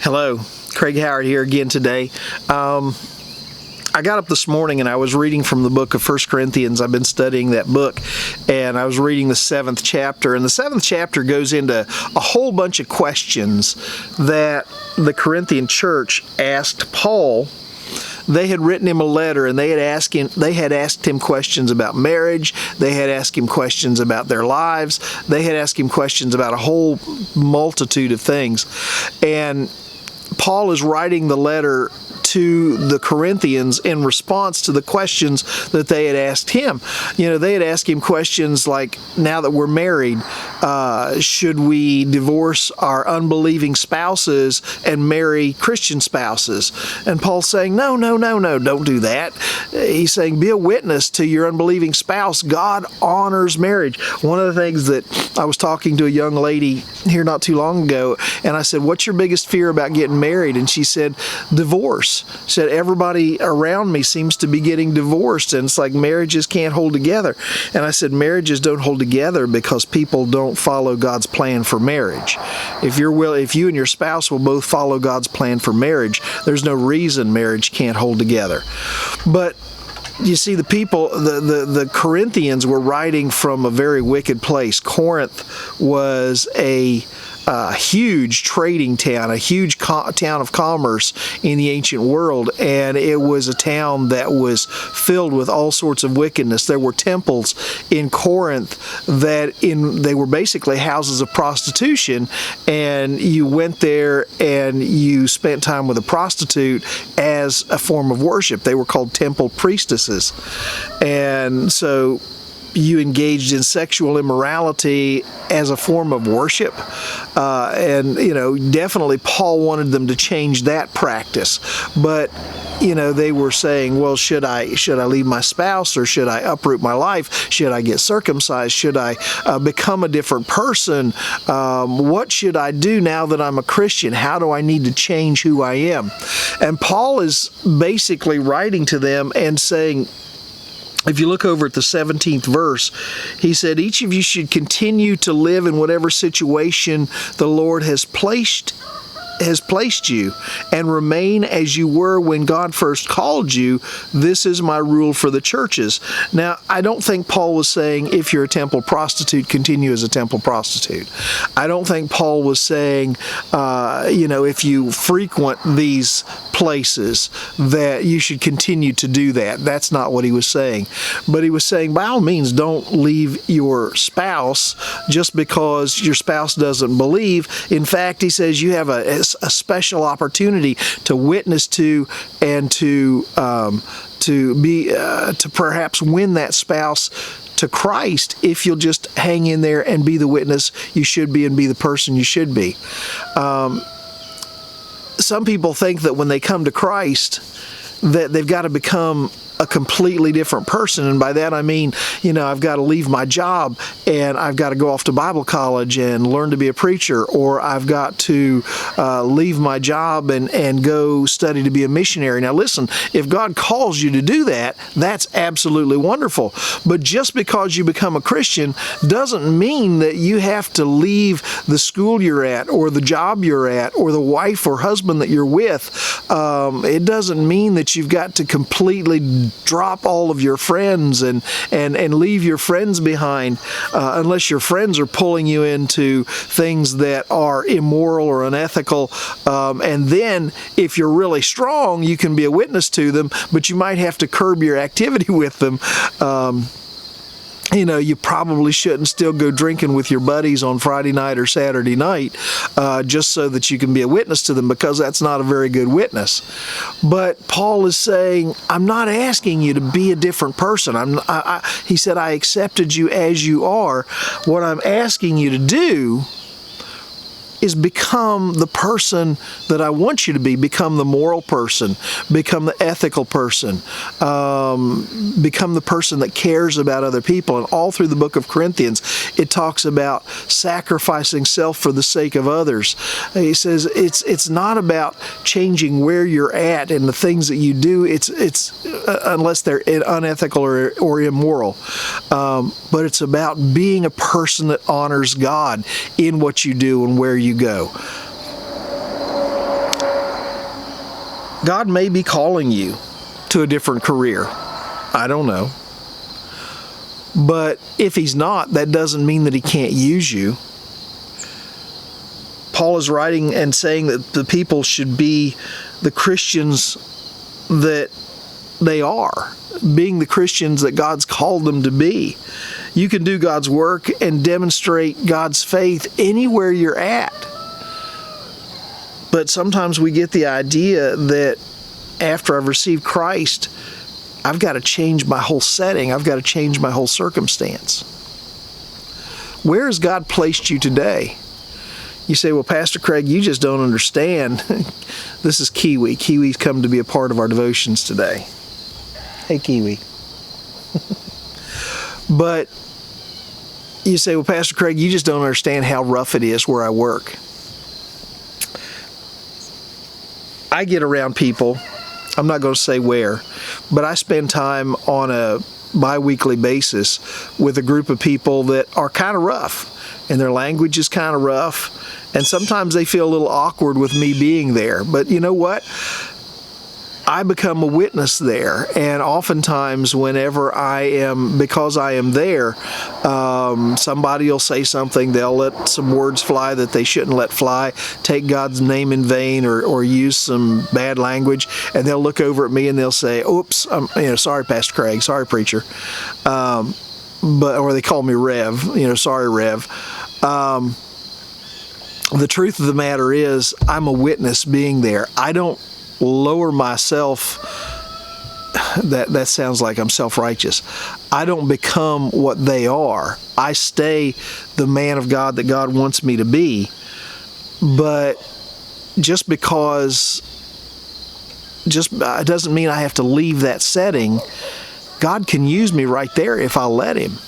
Hello, Craig Howard here again today. I got up this morning and I was reading from the book of 1 Corinthians. I've been studying that book, and I was reading the 7th chapter. And the 7th chapter goes into a whole bunch of questions that the Corinthian church asked Paul. They had written him a letter, and they had asked him questions about marriage. They had asked him questions about their lives. They had asked him questions about a whole multitude of things. And Paul is writing the letter to the Corinthians in response to the questions that they had asked him. They had asked him questions like, now that we're married, should we divorce our unbelieving spouses and marry Christian spouses? And Paul's saying, no, don't do that. He's saying, be a witness to your unbelieving spouse. God honors marriage. One of the things that I was talking to a young lady here not too long ago, and I said, what's your biggest fear about getting married? And she said, divorce. She said, everybody around me seems to be getting divorced, and it's like marriages can't hold together. And I said, marriages don't hold together because people don't follow God's plan for marriage. If you and your spouse will both follow God's plan for marriage, there's no reason marriage can't hold together. But you see, the people, the Corinthians were writing from a very wicked place. Corinth was a huge trading town, a huge town of commerce in the ancient world, and it was a town that was filled with all sorts of wickedness. There were temples in Corinth they were basically houses of prostitution, and you went there and you spent time with a prostitute as a form of worship. They were called temple priestesses, and so you engaged in sexual immorality as a form of worship. Definitely Paul wanted them to change that practice. But, they were saying, well, should I leave my spouse, or should I uproot my life? Should I get circumcised? Should I become a different person? What should I do now that I'm a Christian? How do I need to change who I am? And Paul is basically writing to them and saying, if you look over at the 17th verse, he said, each of you should continue to live in whatever situation the Lord has placed you, and remain as you were when God first called you. This is my rule for the churches. Now, I don't think Paul was saying, if you're a temple prostitute, continue as a temple prostitute. I don't think Paul was saying, if you frequent these places, that you should continue to do that. That's not what he was saying. But he was saying, by all means, don't leave your spouse just because your spouse doesn't believe. In fact, he says you have a special opportunity to witness to and to perhaps win that spouse to Christ if you'll just hang in there and be the witness you should be and be the person you should be. Some people think that when they come to Christ that they've got to become a completely different person, and by that I mean, I've got to leave my job and I've got to go off to Bible college and learn to be a preacher, or I've got to leave my job and go study to be a missionary. Now listen, if God calls you to do that, that's absolutely wonderful. But just because you become a Christian doesn't mean that you have to leave the school you're at, or the job you're at, or the wife or husband that you're with. It doesn't mean that you've got to completely drop all of your friends and leave your friends behind, unless your friends are pulling you into things that are immoral or unethical. And then if you're really strong, you can be a witness to them, but you might have to curb your activity with them. You probably shouldn't still go drinking with your buddies on Friday night or Saturday night just so that you can be a witness to them, because that's not a very good witness. But Paul is saying, I'm not asking you to be a different person. He said, I accepted you as you are. What I'm asking you to do is become the person that I want you to be. Become the moral person. Become the ethical person. Become the person that cares about other people. And all through the book of Corinthians, it talks about sacrificing self for the sake of others. He says it's not about changing where you're at and the things that you do. It's unless they're unethical or immoral. But it's about being a person that honors God in what you do and where you go. God may be calling you to a different career. I don't know. But if He's not, that doesn't mean that He can't use you. Paul is writing and saying that the people should be the Christians that they are, being the Christians that God's called them to be. You can do God's work and demonstrate God's faith anywhere you're at. But sometimes we get the idea that after I've received Christ, I've got to change my whole setting. I've got to change my whole circumstance. Where has God placed you today? You say, well, Pastor Craig, you just don't understand. This is Kiwi. Kiwi's come to be a part of our devotions today. Hey, Kiwi. But you say, well, Pastor Craig, you just don't understand how rough it is where I work. I get around people, I'm not going to say where, but I spend time on a bi-weekly basis with a group of people that are kind of rough, and their language is kind of rough, and sometimes they feel a little awkward with me being there. But you know what? I become a witness there, and oftentimes whenever because I am there, somebody will say something, they'll let some words fly that they shouldn't let fly, take God's name in vain, or use some bad language, and they'll look over at me and they'll say, oops, sorry, Pastor Craig, sorry, preacher, or they call me Rev, sorry, Rev. The truth of the matter is, I'm a witness being there. I don't lower myself. That sounds like I'm self-righteous. I don't become what they are. I stay the man of God that God wants me to be. But just because it doesn't mean I have to leave that setting. God can use me right there if I let Him.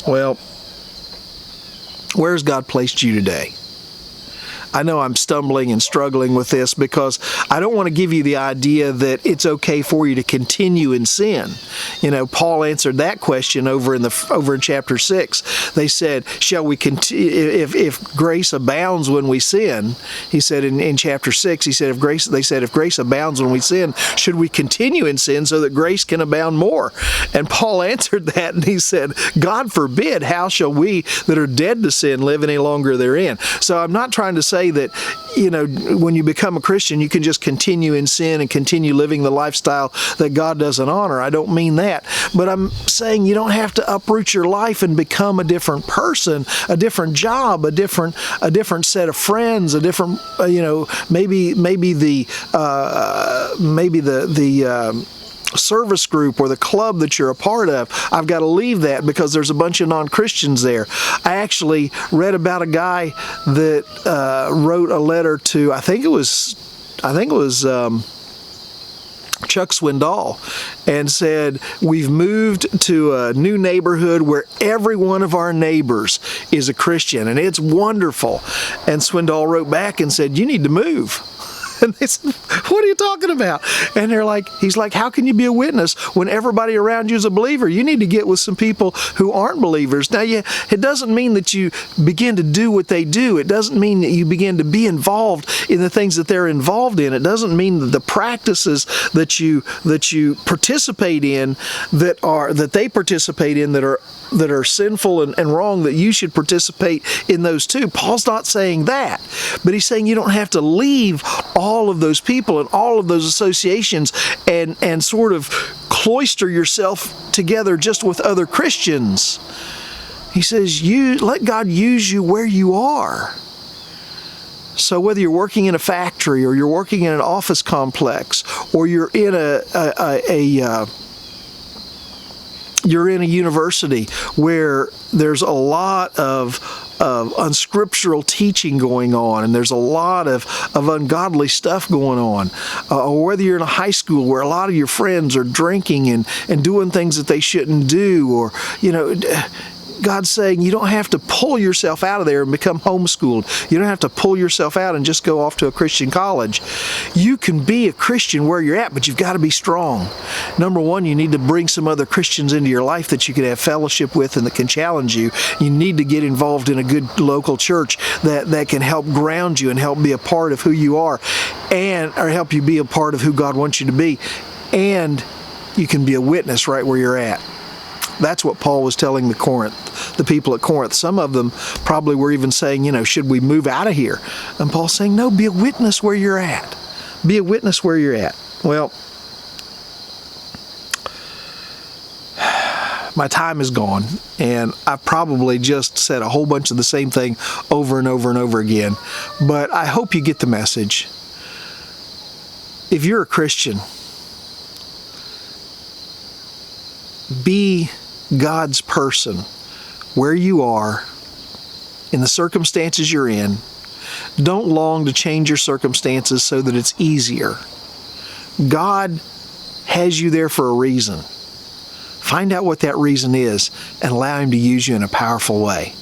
Well, where's God placed you today? I know I'm stumbling and struggling with this because I don't want to give you the idea that it's okay for you to continue in sin. Paul answered that question over in chapter 6. They said, "Shall we continue if grace abounds when we sin?" He said in chapter 6, he said, "If grace abounds when we sin, should we continue in sin so that grace can abound more?" And Paul answered that, and he said, "God forbid, how shall we that are dead to sin live any longer therein?" So I'm not trying to say that, when you become a Christian, you can just continue in sin and continue living the lifestyle that God doesn't honor. I don't mean that. But I'm saying you don't have to uproot your life and become a different person, a different job, a different set of friends, a different, maybe the service group or the club that you're a part of. I've got to leave that because there's a bunch of non-Christians there. I actually read about a guy that wrote a letter to, I think it was Chuck Swindoll, and said, "We've moved to a new neighborhood where every one of our neighbors is a Christian, and it's wonderful." And Swindoll wrote back and said, "You need to move." And they said, "What are you talking about?" And he's like, "How can you be a witness when everybody around you is a believer? You need to get with some people who aren't believers." Now, it doesn't mean that you begin to do what they do. It doesn't mean that you begin to be involved in the things that they're involved in. It doesn't mean that the practices that you participate in that they participate in that are sinful and wrong, that you should participate in those too. Paul's not saying that, but he's saying you don't have to leave all of those people and all of those associations and sort of cloister yourself together just with other Christians. He says, let God use you where you are. So whether you're working in a factory or you're working in an office complex or you're in you're in a university where there's a lot of unscriptural teaching going on, and there's a lot of ungodly stuff going on, or whether you're in a high school where a lot of your friends are drinking and doing things that they shouldn't do, or God's saying you don't have to pull yourself out of there and become homeschooled. You don't have to pull yourself out and just go off to a Christian college. You can be a Christian where you're at, but you've got to be strong. Number one, you need to bring some other Christians into your life that you can have fellowship with and that can challenge you. You need to get involved in a good local church that can help ground you and help be a part of who you are, or help you be a part of who God wants you to be. And you can be a witness right where you're at. That's what Paul was telling the people at Corinth. Some of them probably were even saying, should we move out of here? And Paul's saying, no, be a witness where you're at. Be a witness where you're at. Well, my time is gone, and I've probably just said a whole bunch of the same thing over and over and over again. But I hope you get the message. If you're a Christian, be God's person where you are, in the circumstances you're in. Don't long to change your circumstances so that it's easier. God has you there for a reason. Find out what that reason is and allow Him to use you in a powerful way.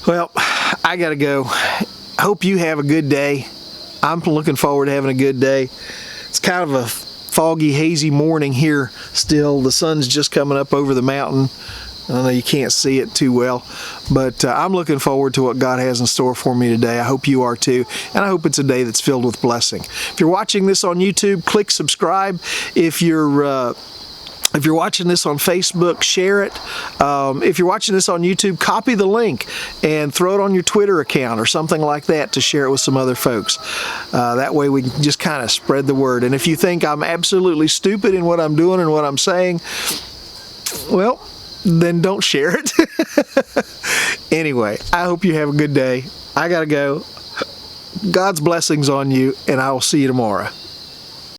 Well, I got to go. Hope you have a good day. I'm looking forward to having a good day. It's kind of a foggy, hazy morning here still. The sun's just coming up over the mountain. I know you can't see it too well, but I'm looking forward to what God has in store for me today. I hope you are too, and I hope it's a day that's filled with blessing. If you're watching this on YouTube, click subscribe. If you're watching this on Facebook, share it. If you're watching this on YouTube, copy the link and throw it on your Twitter account or something like that to share it with some other folks. That way we can just kind of spread the word. And if you think I'm absolutely stupid in what I'm doing and what I'm saying, well, then don't share it. Anyway, I hope you have a good day. I got to go. God's blessings on you, and I will see you tomorrow.